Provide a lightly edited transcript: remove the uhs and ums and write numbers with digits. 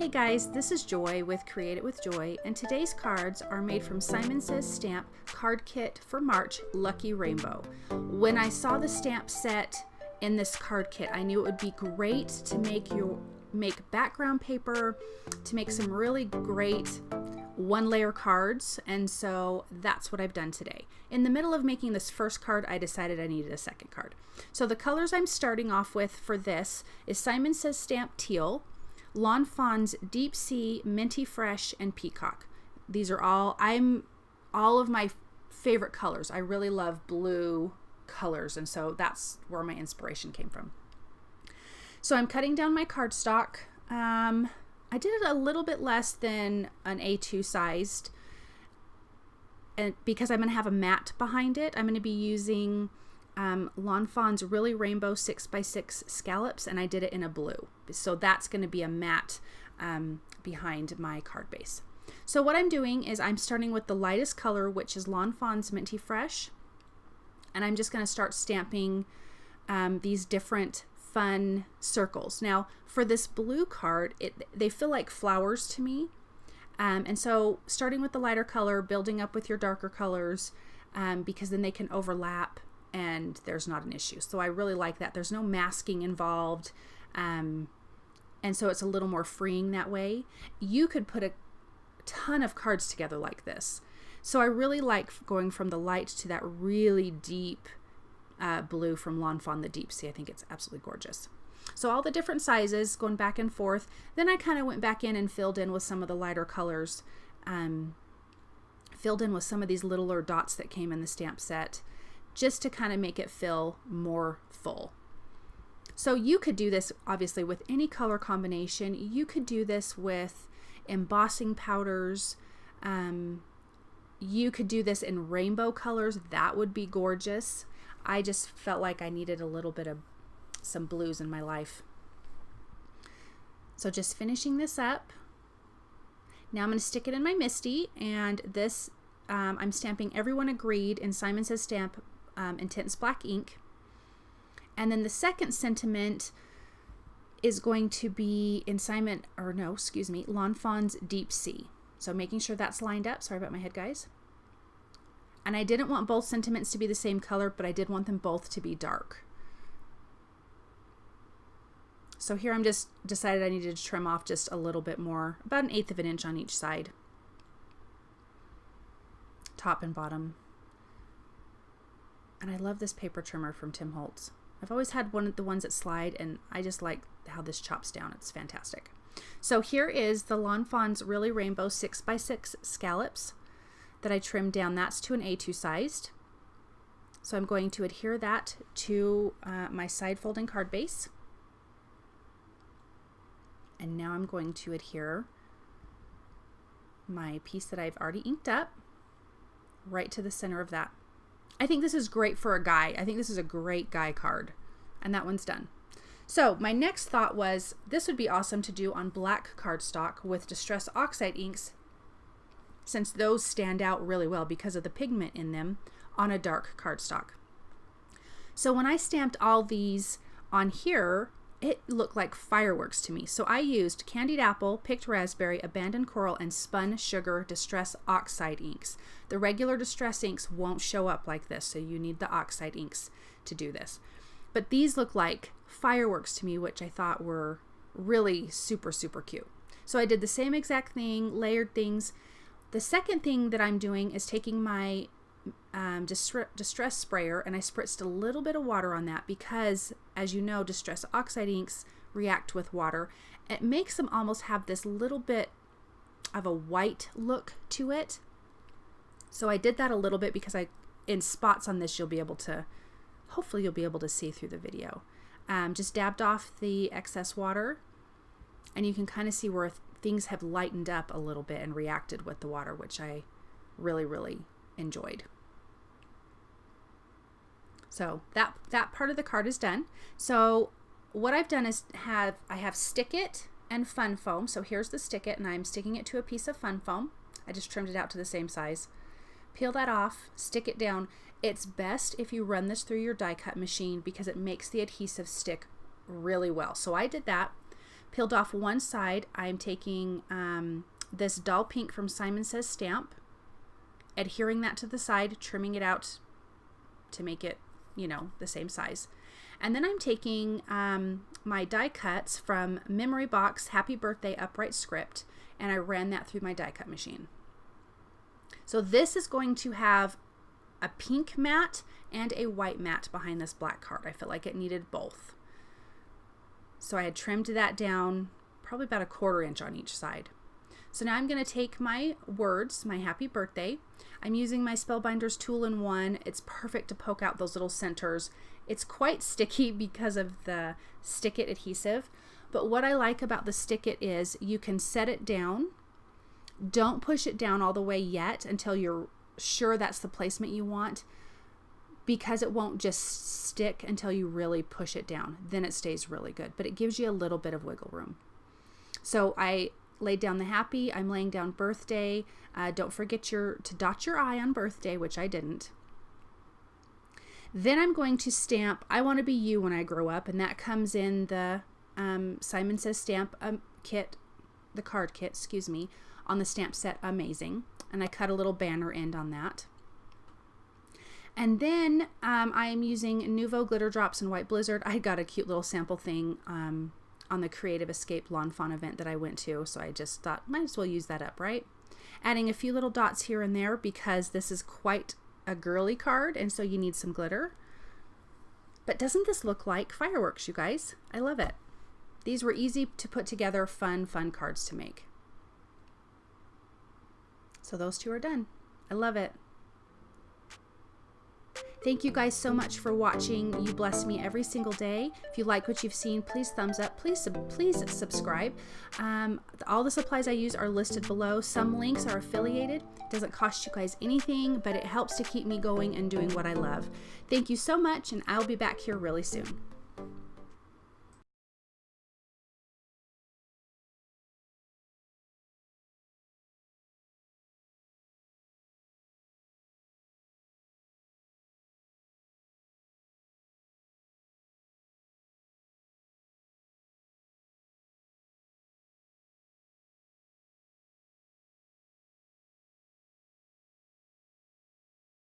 Hey guys, this is Joy with Create It with Joy, and today's cards are made from Simon Says Stamp Card Kit for March Lucky Rainbow. When I saw the stamp set in this card kit, I knew it would be great to make background paper, to make some really great one-layer cards, and so that's what I've done today. In the middle of making this first card, I decided I needed a second card. So the colors I'm starting off with for this is Simon Says Stamp Teal, Lawn Fawn's Deep Sea, Minty Fresh, and Peacock. These are all of my favorite colors. I really love blue colors, and so that's where my inspiration came from. So I'm cutting down my cardstock. I did it a little bit less than an A2 sized, and because I'm going to have a mat behind it, I'm going to be using Lawn Fawn's Really Rainbow 6x6 scallops, and I did it in a blue. So that's going to be a mat behind my card base. So what I'm doing is I'm starting with the lightest color, which is Lawn Fawn's Minty Fresh, and I'm just going to start stamping these different fun circles. Now for this blue card, they feel like flowers to me, and so starting with the lighter color, building up with your darker colors, because then they can overlap and there's not an issue. So I really like that. There's no masking involved, and so it's a little more freeing that way. You could put a ton of cards together like this. So I really like going from the light to that really deep blue from Lawn Fawn, the Deep Sea. I think it's absolutely gorgeous. So all the different sizes, going back and forth. Then I kind of went back in and filled in with some of the lighter colors, filled in with some of these littler dots that came in the stamp set, just to kind of make it feel more full. So you could do this obviously with any color combination. You could do this with embossing powders. You could do this in rainbow colors. That would be gorgeous. I just felt like I needed a little bit of some blues in my life. So just finishing this up. Now I'm going to stick it in my MISTI, and this I'm stamping Everyone Agreed in Simon Says Stamp Intense Black ink. And then the second sentiment is going to be in Lawn Fawn's Deep Sea. So making sure that's lined up. Sorry about my head, guys. And I didn't want both sentiments to be the same color, but I did want them both to be dark. So here I'm just decided I needed to trim off just a little bit more, about 1/8 of an inch on each side, top and bottom. And I love this paper trimmer from Holtz. I've always had one of the ones that slide, and I just like how this chops down. It's fantastic. So here is the Lawn Fawn's Really Rainbow 6x6 scallops that I trimmed down. That's to an A2 sized. So I'm going to adhere that to my side folding card base. And now I'm going to adhere my piece that I've already inked up right to the center of that. I think this is great for a guy. I think this is a great guy card. And that one's done. So my next thought was this would be awesome to do on black cardstock with Distress Oxide inks, since those stand out really well because of the pigment in them on a dark cardstock. So when I stamped all these on here, it looked like fireworks to me. So I used Candied Apple, Picked Raspberry, Abandoned Coral, and Spun Sugar Distress Oxide inks. The regular Distress inks won't show up like this, so you need the Oxide inks to do this. But these look like fireworks to me, which I thought were really super, super cute. So I did the same exact thing, layered things. The second thing that I'm doing is taking my distress sprayer, and I spritzed a little bit of water on that because, as you know, Distress Oxide inks react with water. It makes them almost have this little bit of a white look to it. So I did that a little bit because in spots on this hopefully you'll be able to see through the video. Just dabbed off the excess water, and you can kind of see where things have lightened up a little bit and reacted with the water, which I really, really enjoyed. So that part of the card is done. So what I've done is I have Stick It and Fun Foam. So here's the Stick It, and I'm sticking it to a piece of Fun Foam. I just trimmed it out to the same size. Peel that off, stick it down. It's best if you run this through your die cut machine because it makes the adhesive stick really well. So I did that. Peeled off one side, I'm taking this Doll Pink from Simon Says Stamp, adhering that to the side, trimming it out to make it, you know, the same size. And then I'm taking my die cuts from Memory Box Happy Birthday Upright Script, and I ran that through my die cut machine. So this is going to have a pink mat and a white mat behind this black card. I felt like it needed both. So I had trimmed that down probably about 1/4 inch on each side. So now I'm going to take my words, my happy birthday. I'm using my Spellbinders tool-in-one. It's perfect to poke out those little centers. It's quite sticky because of the Stick It adhesive. But what I like about the Stick It is you can set it down. Don't push it down all the way yet until you're sure that's the placement you want, because it won't just stick until you really push it down. Then it stays really good, but it gives you a little bit of wiggle room. So I laid down the happy, I'm laying down birthday. Don't forget to dot your I on birthday, which I didn't. Then I'm going to stamp I Want to Be You When I Grow Up, and that comes in the Simon Says Stamp kit, the card kit, excuse me, on the stamp set Amazing. And I cut a little banner end on that. And then I am using Nuvo glitter drops and White Blizzard. I got a cute little sample thing on the Creative Escape Lawn Fawn event that I went to, so I just thought might as well use that up, right? Adding a few little dots here and there because this is quite a girly card, and so you need some glitter. But doesn't this look like fireworks, you guys? I love it. These were easy to put together, fun cards to make. So those two are done. I love it. Thank you guys so much for watching. You bless me every single day. If you like what you've seen, please thumbs up. Please subscribe. All the supplies I use are listed below. Some links are affiliated. It doesn't cost you guys anything, but it helps to keep me going and doing what I love. Thank you so much, and I'll be back here really soon.